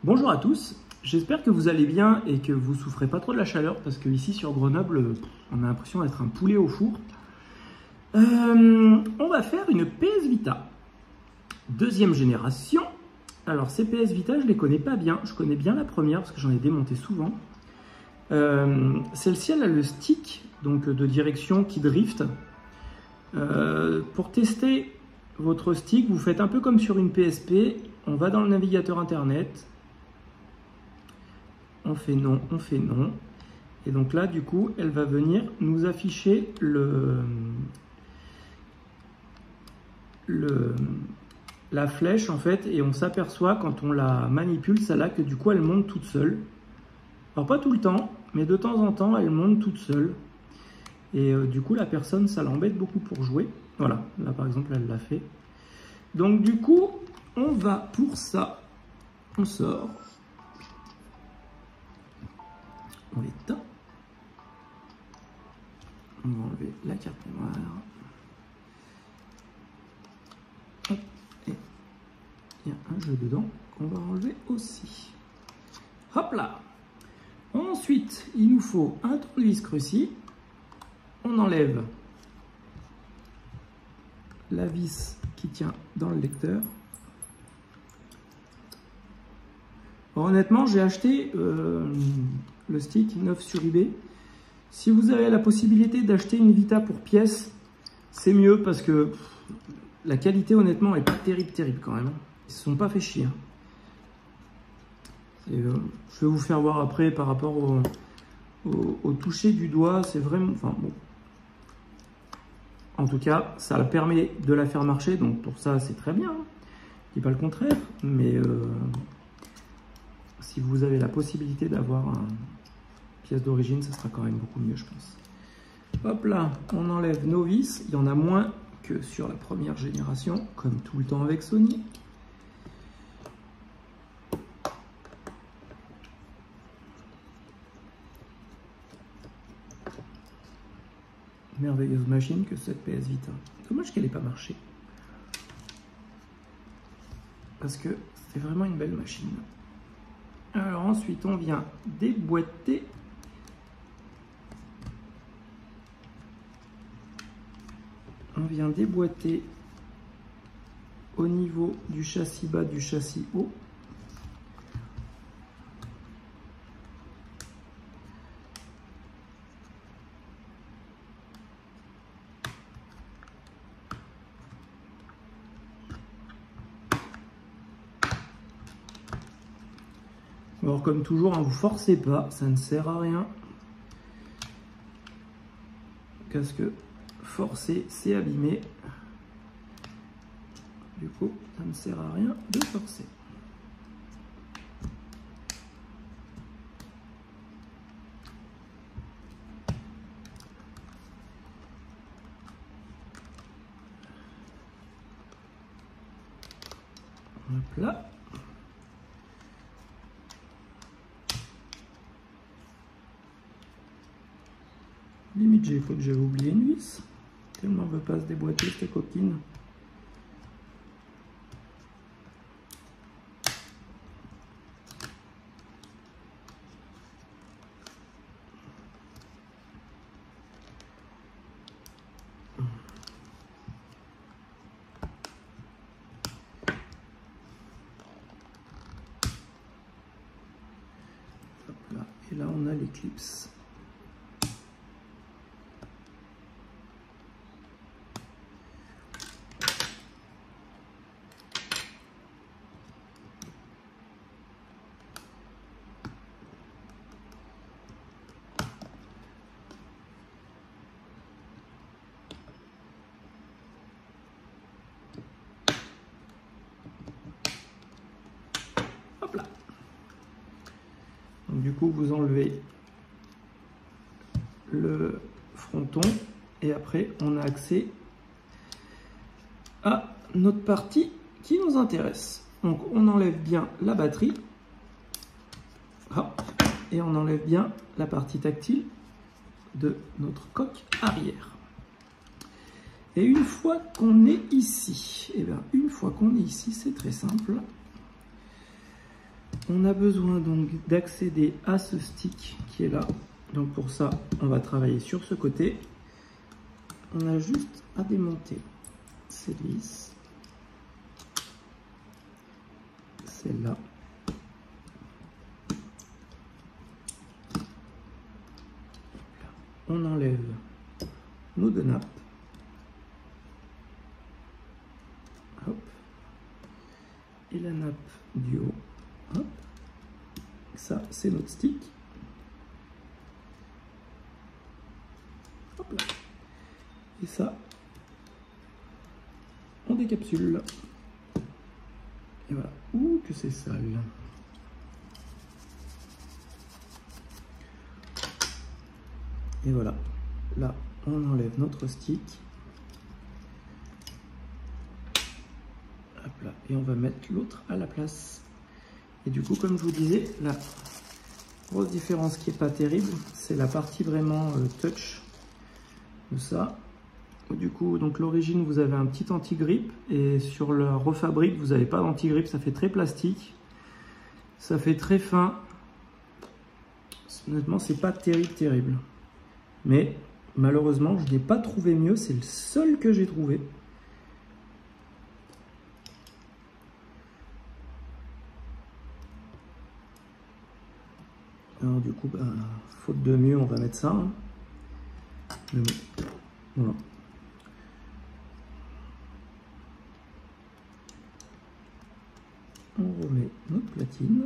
Bonjour à tous, j'espère que vous allez bien et que vous souffrez pas trop de la chaleur parce que ici sur Grenoble, on a l'impression d'être un poulet au four. On va faire une PS Vita, deuxième génération. Alors ces PS Vita, je les connais pas bien, je connais bien la première parce que j'en ai démonté souvent. Celle-ci, elle a le stick donc, de direction qui drift. Pour tester votre stick, vous faites un peu comme sur une PSP, on va dans le navigateur internet. On fait non, on fait non. Et donc là, du coup, elle va venir nous afficher la flèche, en fait. Et on s'aperçoit, quand on la manipule, celle-là, que du coup, elle monte toute seule. Alors, pas tout le temps, mais de temps en temps, elle monte toute seule. Et du coup, la personne, ça l'embête beaucoup pour jouer. Voilà, là, par exemple, elle l'a fait. Donc, du coup, on va pour ça. On sort. On l'éteint. On va enlever la carte mémoire. Hop. Et il y a un jeu dedans qu'on va enlever aussi. Hop là. Ensuite, il nous faut un tournevis Cruci. On enlève la vis qui tient dans le lecteur. Alors, honnêtement, j'ai acheté le stick neuf sur eBay. Si vous avez la possibilité d'acheter une Vita pour pièce, c'est mieux parce que la qualité, honnêtement, est pas terrible quand même. Ils se sont pas fait chier. Je vais vous faire voir après par rapport au toucher du doigt. C'est vraiment... Enfin, bon. En tout cas, ça permet de la faire marcher. Donc pour ça, c'est très bien. Je dis pas le contraire. Mais si vous avez la possibilité d'avoir une pièce d'origine, ça sera quand même beaucoup mieux, je pense. Hop là, on enlève nos vis. Il y en a moins que sur la première génération, comme tout le temps avec Sony. Merveilleuse machine que cette PS Vita. Dommage qu'elle n'ait pas marché. Parce que c'est vraiment une belle machine. Alors ensuite, on vient déboîter. On vient déboîter au niveau du châssis bas, du châssis haut. Alors comme toujours, hein, vous forcez pas, ça ne sert à rien. Parce que forcer, c'est abîmer. Du coup, ça ne sert à rien de forcer. Hop là. Limite, j'ai cru que j'avais oublié une vis. Tellement elle ne veut pas se déboîter, cette coquine. Hop là. Et là, on a l'éclipse. Hop là. Donc du coup, vous enlevez le fronton et après, on a accès à notre partie qui nous intéresse. Donc, on enlève bien la batterie. Hop, et on enlève bien la partie tactile de notre coque arrière. Et une fois qu'on est ici, c'est très simple. On a besoin donc d'accéder à ce stick qui est là. Donc pour ça, on va travailler sur ce côté. On a juste à démonter ces vis, celle-là. On enlève nos deux nappes. Hop. Et la nappe du haut. Hop. Ça, c'est notre stick. Hop là. Et ça, on décapsule. Et voilà. Ouh, que c'est sale. Et voilà. Là, on enlève notre stick. Hop là. Et on va mettre l'autre à la place. Et du coup, comme je vous disais, la grosse différence qui n'est pas terrible, c'est la partie vraiment touch de ça. Du coup, donc l'origine, vous avez un petit anti-grippe et sur la refabrique, vous n'avez pas d'anti-grippe. Ça fait très plastique, ça fait très fin. Honnêtement, c'est pas terrible. Mais malheureusement, je n'ai pas trouvé mieux. C'est le seul que j'ai trouvé. Alors du coup, faute de mieux, on va mettre ça. Hein. Mais bon, voilà. On remet notre platine.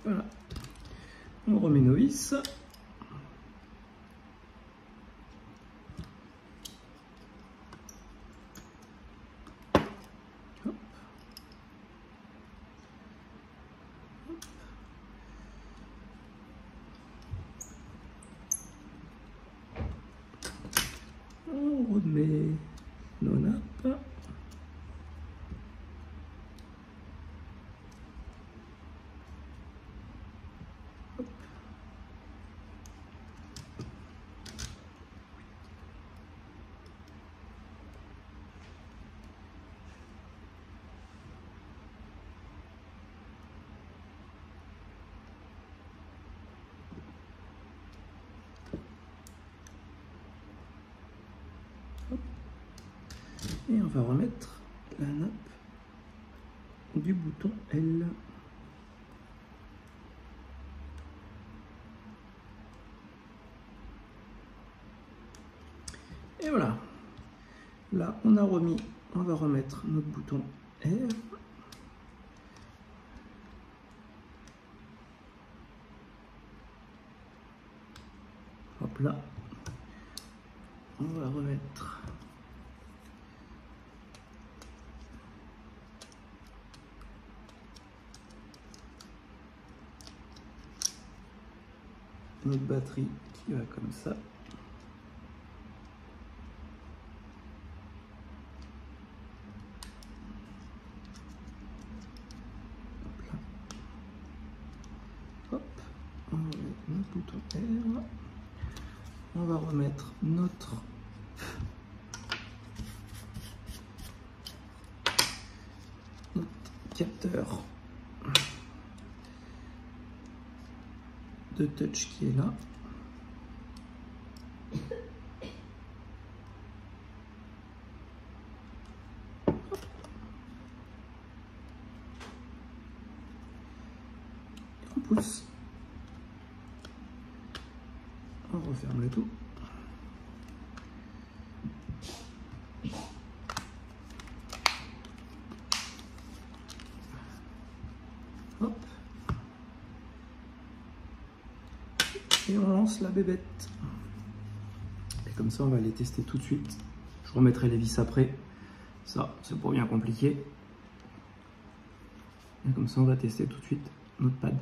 Voilà. On remet nos vis. Hop. On remet nos nappes. Et on va remettre la nappe du bouton L. Et voilà. Là, on a remis, on va remettre notre bouton R. Hop là. On va remettre notre batterie qui va comme ça. Hop, on va remettre notre bouton R. On va remettre notre capteur de touch qui est là. On pousse. On referme le tout. Hop. Et on lance la bébête. Et comme ça, on va les tester tout de suite. Je remettrai les vis après. Ça, c'est pas bien compliqué. Et comme ça, on va tester tout de suite notre pad.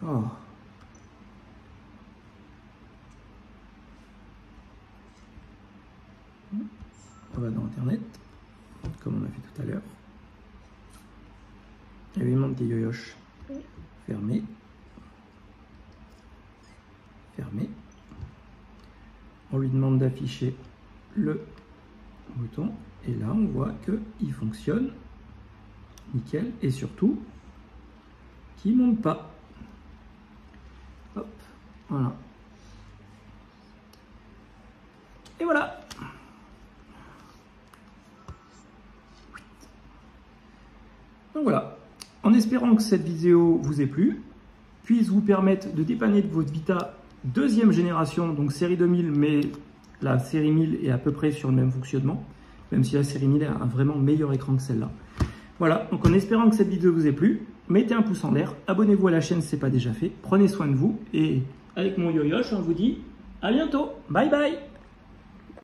Oh. On va dans Internet, comme on a fait tout à l'heure. Évidemment, petit yoyosh fermé. fermer. On lui demande d'afficher le bouton. Et là, on voit qu'il fonctionne nickel. Et surtout, qu'il ne monte pas. Hop, voilà. Et voilà. Donc voilà. En espérant que cette vidéo vous ait plu, puisse vous permettre de dépanner de votre Vita deuxième génération, donc série 2000, mais la série 1000 est à peu près sur le même fonctionnement, même si la série 1000 a un vraiment meilleur écran que celle-là. Voilà, donc en espérant que cette vidéo vous ait plu, mettez un pouce en l'air, abonnez-vous à la chaîne si ce n'est pas déjà fait, prenez soin de vous, et avec mon yo-yo, on vous dit à bientôt, bye bye.